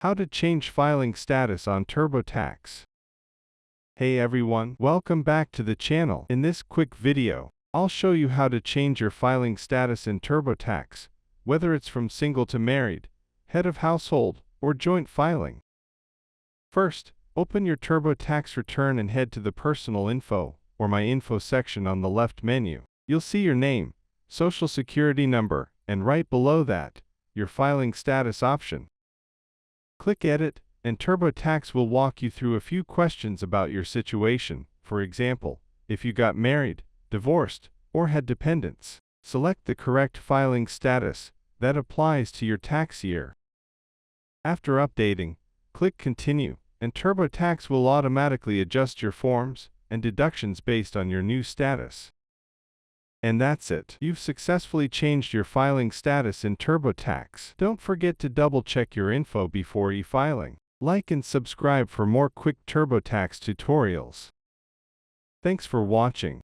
How to change filing status on TurboTax. Hey everyone, welcome back to the channel. In this quick video, I'll show you how to change your filing status in TurboTax, whether it's from single to married, head of household, or joint filing. First, open your TurboTax return and head to the Personal Info, or My Info section on the left menu. You'll see your name, social security number, and right below that, your filing status option. Click Edit, and TurboTax will walk you through a few questions about your situation. For example, if you got married, divorced, or had dependents. Select the correct filing status that applies to your tax year. After updating, click Continue, and TurboTax will automatically adjust your forms and deductions based on your new status. And that's it. You've successfully changed your filing status in TurboTax. Don't forget to double-check your info before e-filing. Like and subscribe for more quick TurboTax tutorials. Thanks for watching.